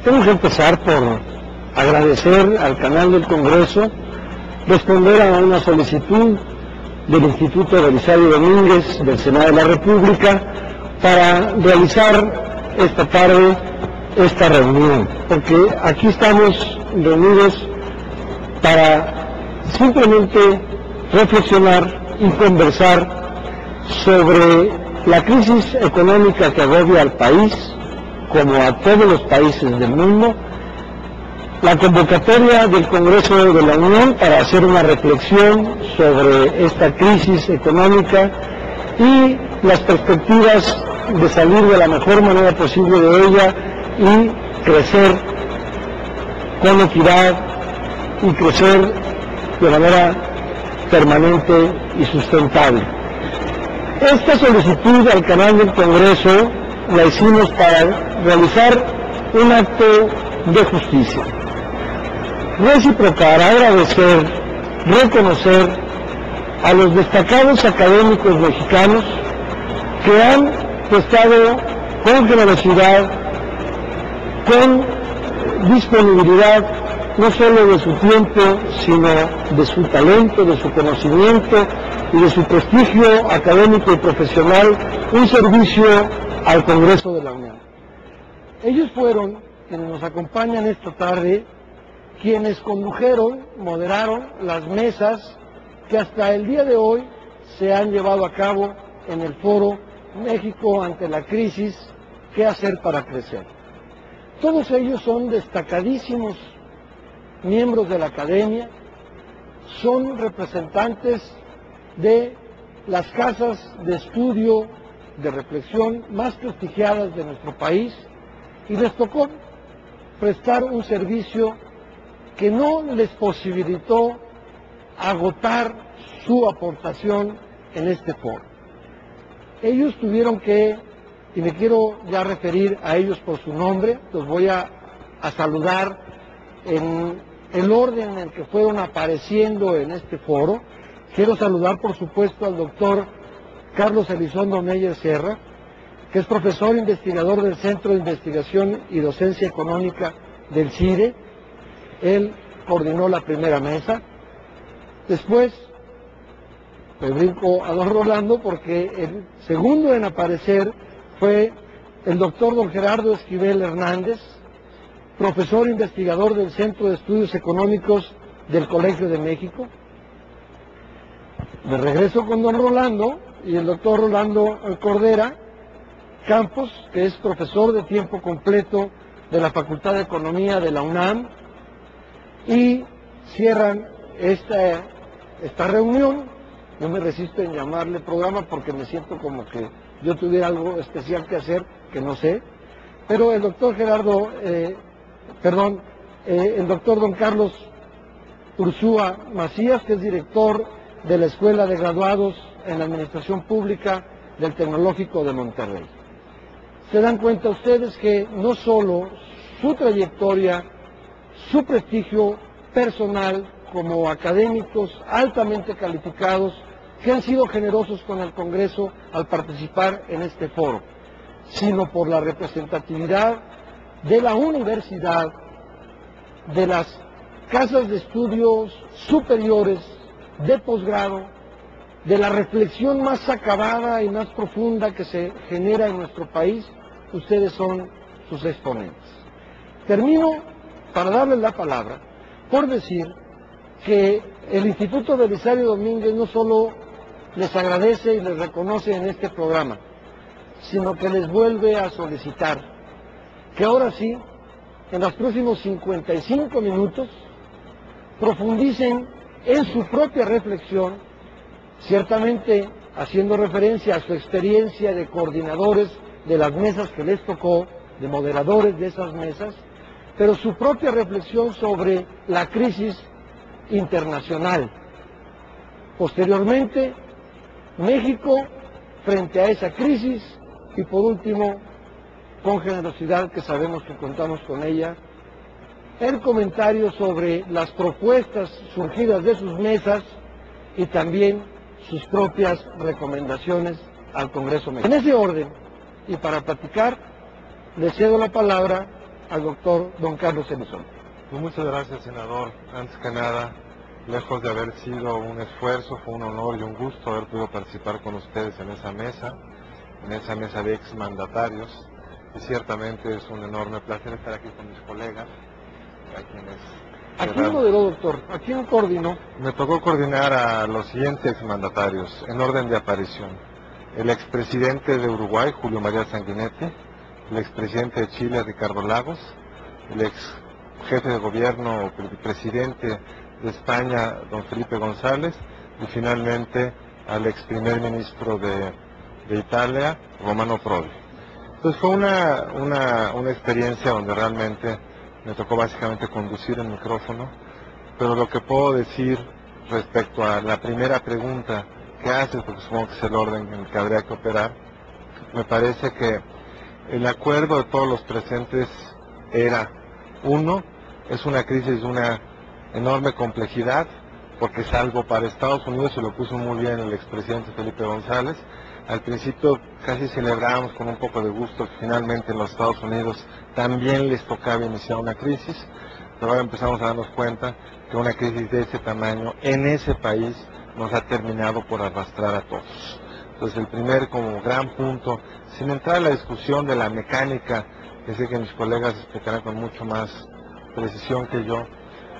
Tengo que empezar por agradecer al canal del Congreso, responder a una solicitud del Instituto Belisario Domínguez del Senado de la República para realizar esta tarde esta reunión, porque aquí estamos reunidos para simplemente reflexionar y conversar sobre la crisis económica que agobia al país, como a todos los países del mundo, la convocatoria del Congreso de la Unión para hacer una reflexión sobre esta crisis económica y las perspectivas de salir de la mejor manera posible de ella y crecer con equidad y crecer de manera permanente y sustentable. Esta solicitud al canal del Congreso la hicimos para realizar un acto de justicia, reciprocar, agradecer, reconocer a los destacados académicos mexicanos que han prestado con generosidad, con disponibilidad, no solo de su tiempo, sino de su talento, de su conocimiento y de su prestigio académico y profesional, un servicio al Congreso de la Unión. Ellos fueron quienes nos acompañan esta tarde, quienes condujeron, moderaron las mesas que hasta el día de hoy se han llevado a cabo en el foro México ante la crisis, ¿qué hacer para crecer? Todos ellos son destacadísimos miembros de la academia, son representantes de las casas de estudio, de reflexión más prestigiadas de nuestro país, y les tocó prestar un servicio que no les posibilitó agotar su aportación en este foro. Ellos tuvieron que, y me quiero ya referir a ellos por su nombre, los voy a saludar en el orden en el que fueron apareciendo en este foro. Quiero saludar, por supuesto, al doctor Carlos Elizondo Meyer Serra, que es profesor investigador del Centro de Investigación y Docencia Económica del CIDE. Él coordinó la primera mesa. Después me brinco a don Rolando porque el segundo en aparecer fue el doctor don Gerardo Esquivel Hernández, profesor investigador del Centro de Estudios Económicos del Colegio de México. Me regreso con don Rolando y el doctor Rolando Cordera Campos, que es profesor de tiempo completo de la Facultad de Economía de la UNAM, y cierran esta reunión. No me resisto en llamarle programa porque me siento como que yo tuviera algo especial que hacer, que no sé, pero el doctor el doctor don Carlos Ursúa Macías, que es director de la Escuela de Graduados en la Administración Pública del Tecnológico de Monterrey. Se dan cuenta ustedes que no solo su trayectoria, su prestigio personal como académicos altamente calificados, que han sido generosos con el Congreso al participar en este foro, sino por la representatividad de la universidad, de las casas de estudios superiores, de posgrado, de la reflexión más acabada y más profunda que se genera en nuestro país. Ustedes son sus exponentes. Termino para darles la palabra por decir que el Instituto Belisario Domínguez no solo les agradece y les reconoce en este programa, sino que les vuelve a solicitar que ahora sí, en los próximos 55 minutos, profundicen en su propia reflexión, ciertamente haciendo referencia a su experiencia de coordinadores de las mesas que les tocó, de moderadores de esas mesas, pero su propia reflexión sobre la crisis internacional. Posteriormente, México frente a esa crisis y por último, con generosidad que sabemos que contamos con ella, el comentario sobre las propuestas surgidas de sus mesas y también sus propias recomendaciones al Congreso mexicano. En ese orden, y para platicar, le cedo la palabra al doctor don Carlos Elizondo. Pues muchas gracias, senador. Antes que nada, lejos de haber sido un esfuerzo, fue un honor y un gusto haber podido participar con ustedes en esa mesa de exmandatarios. Y ciertamente es un enorme placer estar aquí con mis colegas, ¿A quién moderó, doctor? ¿A quién coordinó? Me tocó coordinar a los siguientes exmandatarios, en orden de aparición. El expresidente de Uruguay, Julio María Sanguinetti, el expresidente de Chile, Ricardo Lagos, el ex jefe de gobierno o presidente de España, don Felipe González, y finalmente al ex primer ministro de Italia, Romano Prodi. Entonces fue una experiencia donde realmente me tocó básicamente conducir el micrófono, pero lo que puedo decir respecto a la primera pregunta que haces, porque supongo que es el orden en el que habría que operar, me parece que el acuerdo de todos los presentes era, uno, es una crisis de una enorme complejidad, porque es algo para Estados Unidos, y lo puso muy bien el expresidente Felipe González. Al principio casi celebrábamos con un poco de gusto que finalmente en los Estados Unidos también les tocaba iniciar una crisis, pero ahora empezamos a darnos cuenta que una crisis de ese tamaño en ese país nos ha terminado por arrastrar a todos. Entonces el primer como gran punto, sin entrar en la discusión de la mecánica, que sé que mis colegas explicarán con mucho más precisión que yo,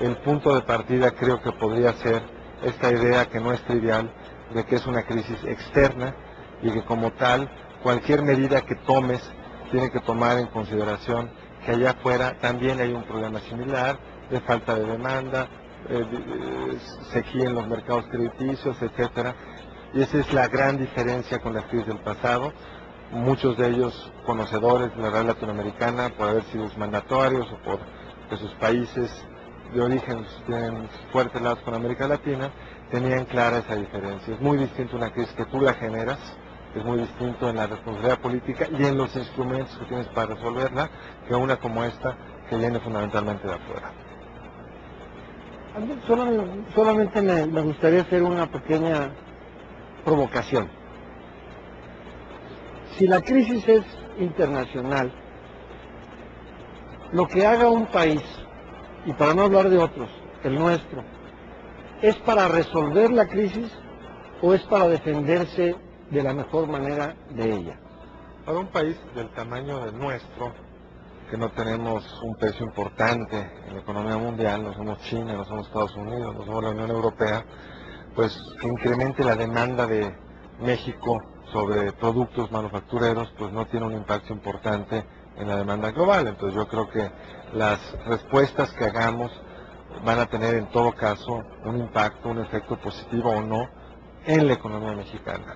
el punto de partida creo que podría ser esta idea, que no es trivial, de que es una crisis externa y que como tal cualquier medida que tomes tiene que tomar en consideración que allá afuera también hay un problema similar de falta de demanda, sequía en los mercados crediticios, etcétera. Y esa es la gran diferencia con la crisis del pasado. Muchos de ellos conocedores de la realidad latinoamericana, por haber sido mandatarios o por que sus países de origen tienen fuertes lazos con América Latina, tenían clara esa diferencia. Es muy distinto una crisis que tú la generas, es muy distinto en la responsabilidad política y en los instrumentos que tienes para resolverla, que una como esta, que viene fundamentalmente de afuera. A mí solamente me gustaría hacer una pequeña provocación. Si la crisis es internacional, lo que haga un país, y para no hablar de otros, el nuestro, ¿es para resolver la crisis o es para defenderse de la mejor manera de ella? Para un país del tamaño del nuestro, que no tenemos un peso importante en la economía mundial, no somos China, no somos Estados Unidos, no somos la Unión Europea, pues que incremente la demanda de México sobre productos manufactureros, pues no tiene un impacto importante en la demanda global. Entonces yo creo que las respuestas que hagamos van a tener en todo caso un impacto, un efecto positivo o no en la economía mexicana.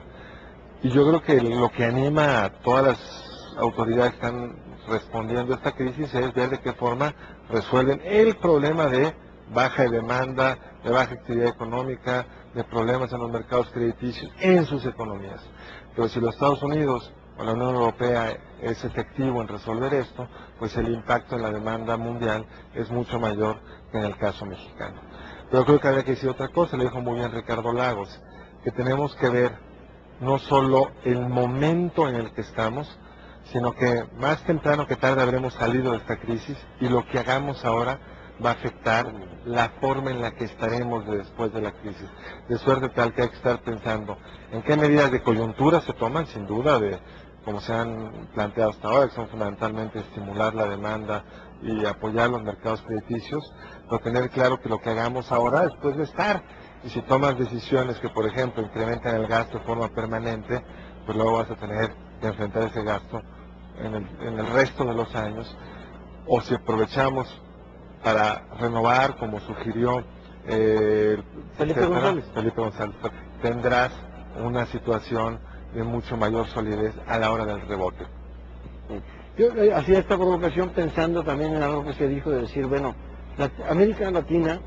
Y yo creo que lo que anima a todas las autoridades que están respondiendo a esta crisis es ver de qué forma resuelven el problema de baja demanda, de baja actividad económica, de problemas en los mercados crediticios en sus economías. Pero si los Estados Unidos o la Unión Europea es efectivo en resolver esto, pues el impacto en la demanda mundial es mucho mayor que en el caso mexicano. Pero creo que habría que decir otra cosa, le dijo muy bien Ricardo Lagos, que tenemos que ver no solo el momento en el que estamos, sino que más temprano que tarde habremos salido de esta crisis y lo que hagamos ahora va a afectar la forma en la que estaremos después de la crisis. De suerte tal que hay que estar pensando en qué medidas de coyuntura se toman, sin duda, como se han planteado hasta ahora, que son fundamentalmente estimular la demanda y apoyar los mercados crediticios, pero tener claro que lo que hagamos ahora después de estar. Y si tomas decisiones que, por ejemplo, incrementan el gasto de forma permanente, pues luego vas a tener que enfrentar ese gasto en el resto de los años. O si aprovechamos para renovar, como sugirió Felipe González, tendrás una situación de mucho mayor solidez a la hora del rebote. Yo hacía esta provocación pensando también en algo que se dijo de decir, bueno, América Latina